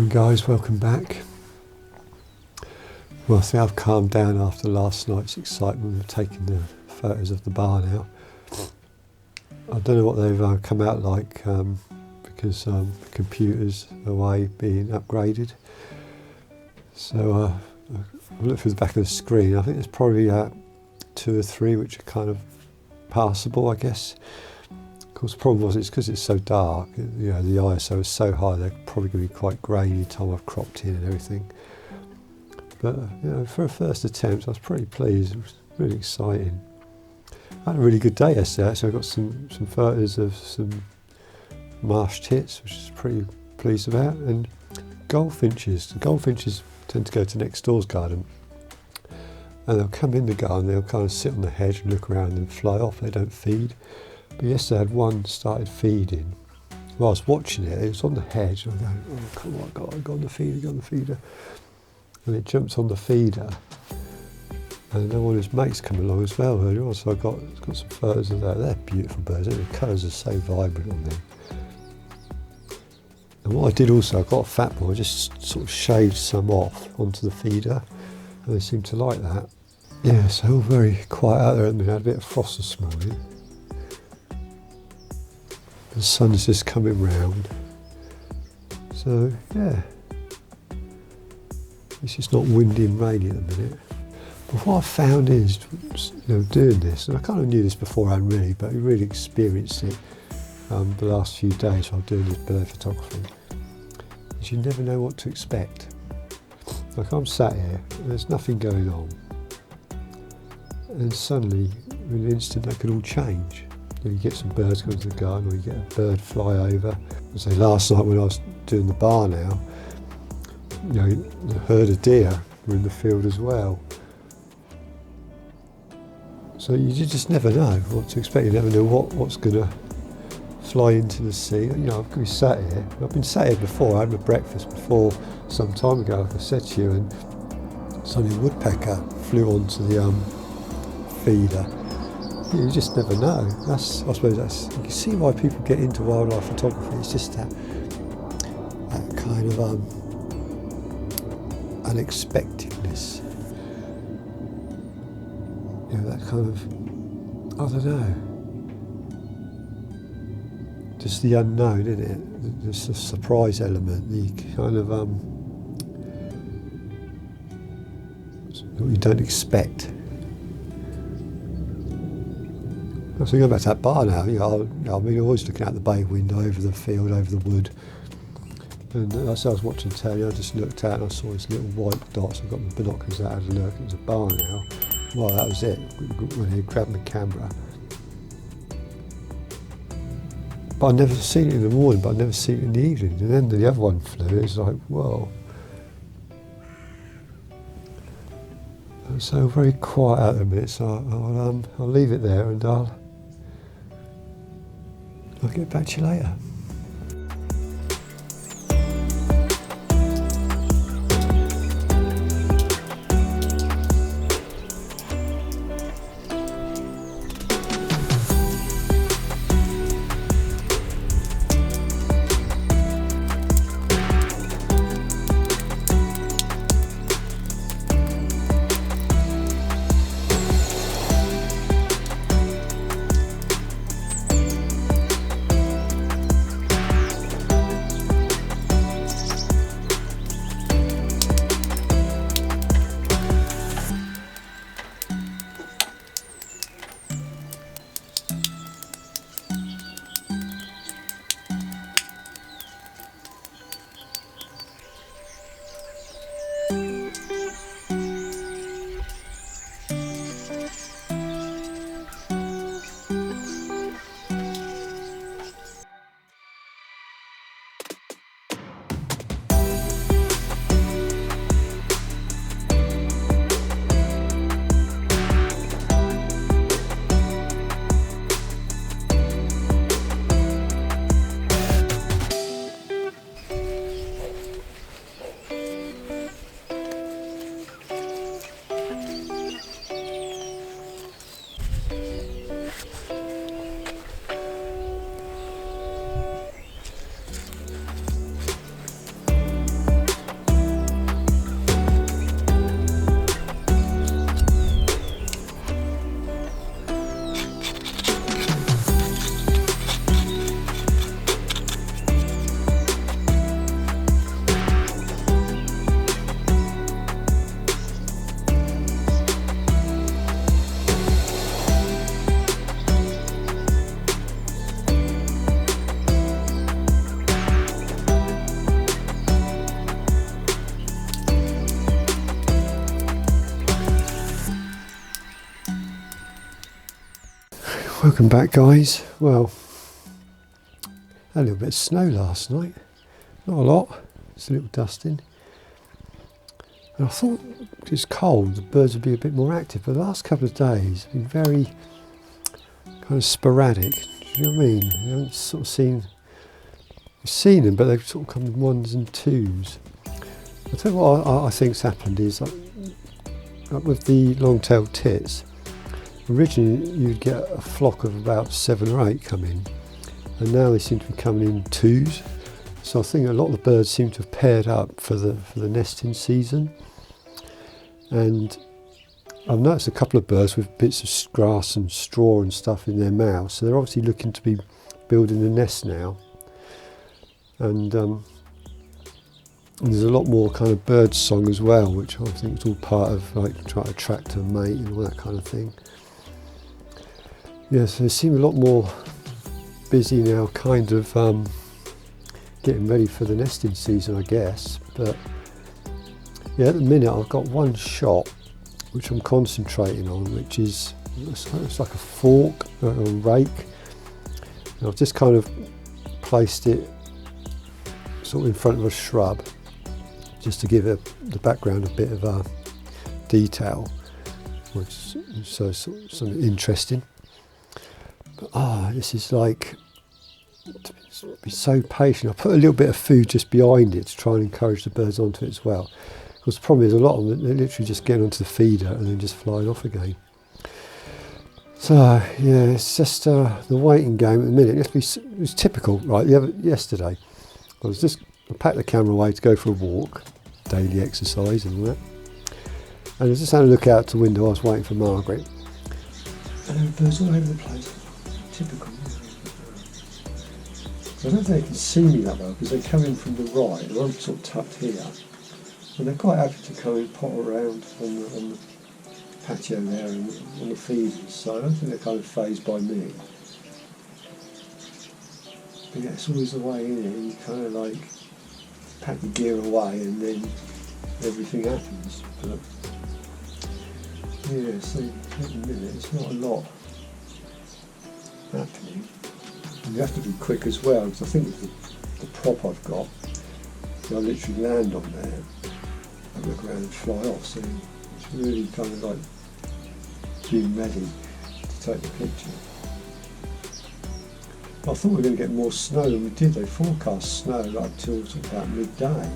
Guys, welcome back. Well, I think I've calmed down after last night's excitement of taking the photos of the bar now. I don't know what they've come out like because the computer's away being upgraded. So I looked through the back of the screen. I think there's probably 2 or 3 which are kind of passable, I guess. Of course, the problem was it's because it's so dark. You know, the ISO is so high; they're probably going to be quite grainy time I've cropped in and everything. But you know, for a first attempt, I was pretty pleased. It was really exciting. I had a really good day yesterday. So I got some photos of some marsh tits, which I was pretty pleased about, and goldfinches. The goldfinches tend to go to next door's garden, and they'll come in the garden. They'll kind of sit on the hedge and look around and fly off. They don't feed. But yesterday I had one started feeding. While I was watching it, it was on the hedge. And I'm going, oh, come on, I got on the feeder. And it jumped on the feeder. And then one of his mates come along as well earlier on. So I got some photos of that. They're beautiful birds. The colours are so vibrant on them. And what I did also, I got a fat boy, I just sort of shaved some off onto the feeder. And they seemed to like that. Yeah, so all very quiet out there. And we had a bit of frost this morning. The sun's just coming round, so yeah, it's just not windy and rainy at the minute. But what I found is, you know, doing this, and I kind of knew this beforehand really, but I really experienced it the last few days while doing this bird photography, is you never know what to expect. Like I'm sat here, and there's nothing going on, and suddenly, in an instant, that could all change. You get some birds come to the garden, or you get a bird fly over. Say last night when I was doing the bar now, you know, the herd of deer were in the field as well. So you just never know what to expect. You never know what's going to fly into the sea. You know, I've been sat here. I've been sat here before. I had my breakfast before some time ago, like I said to you, and suddenly a woodpecker flew onto the feeder. You just never know. I suppose you can see why people get into wildlife photography. It's just that kind of unexpectedness. You know, that kind of, I don't know. Just the unknown, isn't it? There's the surprise element, the kind of what you don't expect. So going back to that bar now, you know, I'm always looking out the bay window over the field, over the wood. And as I was watching telly, I just looked out and I saw this little white dot. So I got my binoculars out, had a look. It was a bar now. Well, that was it. When he grabbed my camera. But I'd never seen it in the morning, but I'd never seen it in the evening. And then the other one flew. It was like, whoa. And so very quiet out there a minute. So I'll leave it there and I'll get back to you later. Welcome back, guys. Well, had a little bit of snow last night. Not a lot, just a little dusting. And I thought it's cold, the birds would be a bit more active, but the last couple of days have been very kind of sporadic. Do you know what I mean? You haven't sort of seen them, but they've sort of come in ones and twos. I'll tell you what I think's happened is like with the long-tailed tits, originally you'd get a flock of about 7 or 8 come in, and now they seem to be coming in twos. So I think a lot of the birds seem to have paired up for the nesting season. And I've noticed a couple of birds with bits of grass and straw and stuff in their mouths, so they're obviously looking to be building a nest now. And there's a lot more kind of bird song as well, which I think is all part of like trying to attract a mate and all that kind of thing. Yeah, so they seem a lot more busy now, kind of getting ready for the nesting season, I guess. But yeah, at the minute I've got one shot which I'm concentrating on, which is it's like a fork, a rake. And I've just kind of placed it sort of in front of a shrub, just to give the background a bit of detail, which so something interesting. But this is like, to be so patient. I put a little bit of food just behind it to try and encourage the birds onto it as well. Because the problem is a lot of them, they're literally just getting onto the feeder and then just flying off again. So yeah, it's just the waiting game at the minute. It was typical, right? Yesterday, I packed the camera away to go for a walk, daily exercise and all that. And I was just having a look out the window. I was waiting for Margaret. And there were birds all over the place. Typical. I don't think they can see me that well because they come in from the right, and I'm sort of tucked here. And they're quite happy to come and pot around on the patio there and on the feeders. So I don't think they're kind of fazed by me. But yeah, it's always the way in it. You kind of like pack your gear away and then everything happens. But yeah, so at the minute it's not a lot happening. And you have to be quick as well, because I think with the prop I've got, I literally land on there and look around and fly off. So it's really kind of like being ready to take the picture. I thought we were going to get more snow than we did. They forecast snow like till sort of about midday,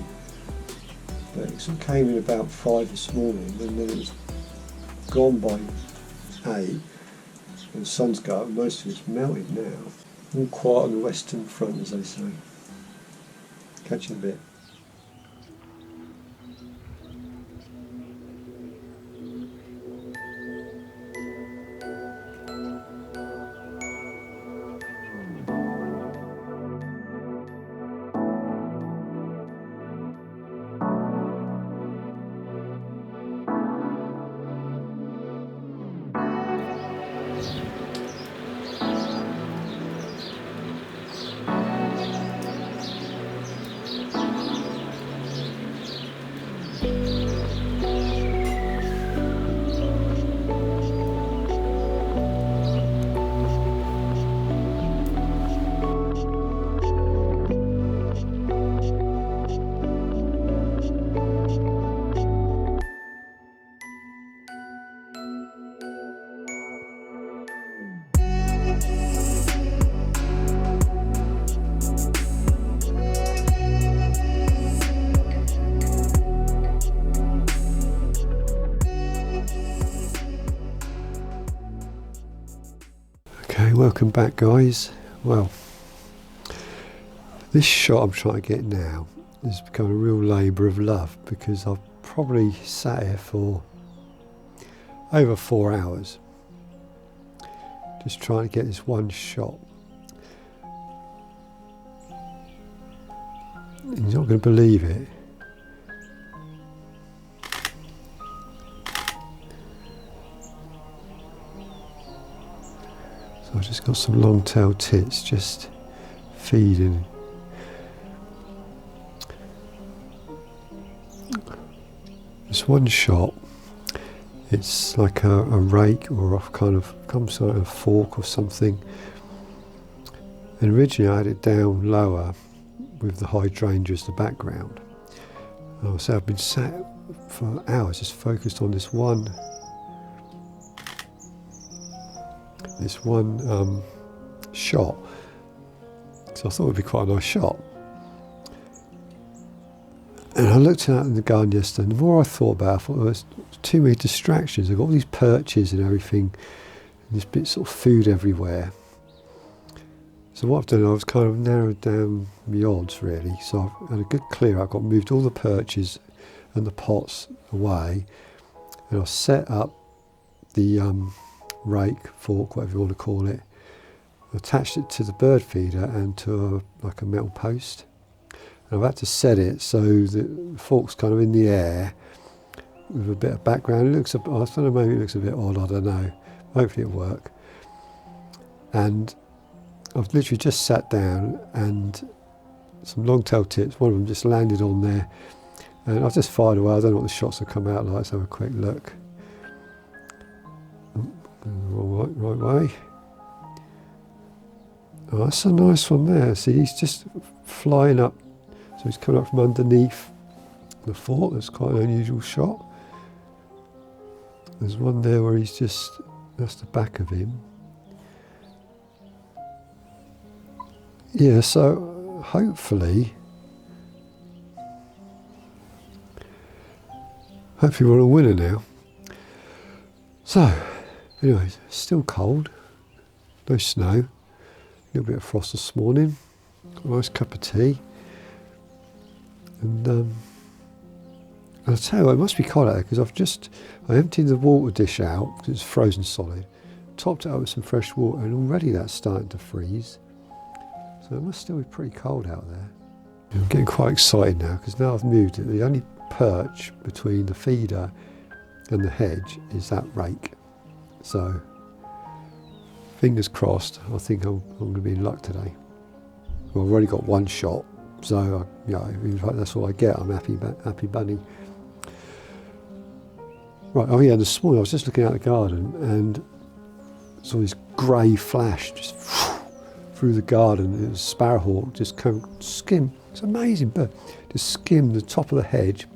but it sort of came in about 5 this morning, and then it was gone by 8, and the sun's got up and most of it's melted now. All quiet on the western front, as they say. Catch you in a bit. Okay, welcome back, guys. Well, this shot I'm trying to get now has become a real labour of love, because I've probably sat here for over 4 hours just trying to get this one shot. And you're not going to believe it. I've just got some long-tailed tits just feeding. This one shot, it's like a rake or a kind of some sort of fork or something. And originally I had it down lower with the hydrangea as the background. And so I've been sat for hours just focused on this one shot. So I thought it would be quite a nice shot. And I looked out in the garden yesterday, and the more I thought about it, I thought there was too many distractions. I've got all these perches and everything, and there's bits sort of food everywhere. So what I've done, I've kind of narrowed down my odds really. So I've had a good clear out, I've moved all the perches and the pots away, and I've set up the rake, fork, whatever you want to call it, attached it to the bird feeder and to like a metal post. And I've had to set it so that the fork's kind of in the air with a bit of background. It looks, I don't know, maybe it looks a bit odd, I don't know. Hopefully it'll work. And I've literally just sat down and some long-tailed tips, one of them just landed on there. And I've just fired away, I don't know what the shots will come out like, let's have a quick look. Right way. Oh, that's a nice one there. See, he's just flying up. So he's coming up from underneath the fork. That's quite an unusual shot. There's one there where he's just, that's the back of him. Yeah, so hopefully we're a winner now. So, anyways, still cold, no snow, a little bit of frost this morning, got a nice cup of tea, and I'll tell you what, it must be cold out there because I emptied the water dish out because it's frozen solid, topped it up with some fresh water, and already that's starting to freeze. So it must still be pretty cold out there. I'm getting quite excited now because now I've moved it. The only perch between the feeder and the hedge is that rake. So fingers crossed, I think I'm going to be in luck today. Well, I've already got one shot, so in fact that's all I get. I'm happy bunny. Right, oh yeah, this morning I was just looking out the garden and saw this grey flash just through the garden. It was a sparrowhawk, just skim. It's an amazing bird. Just skimmed the top of the hedge,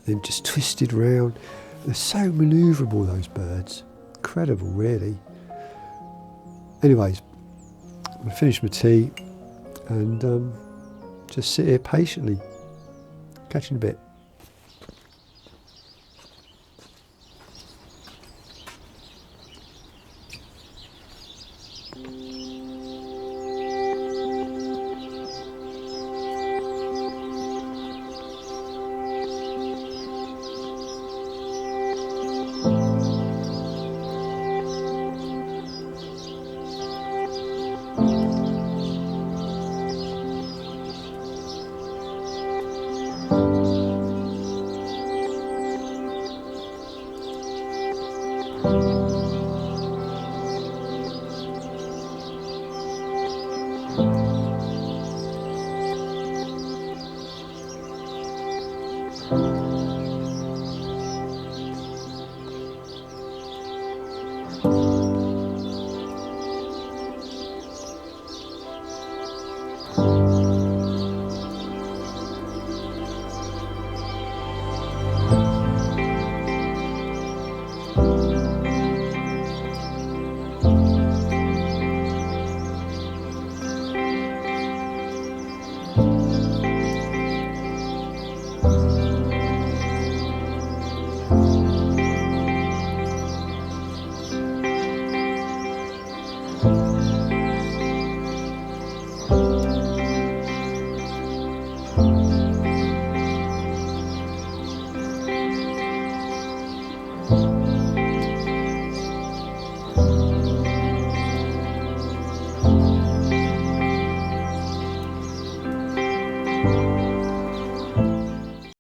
then just twisted round. They're so manoeuvrable, those birds. Incredible, really. Anyways, I'm going to finish my tea and just sit here patiently. Catch you in a bit.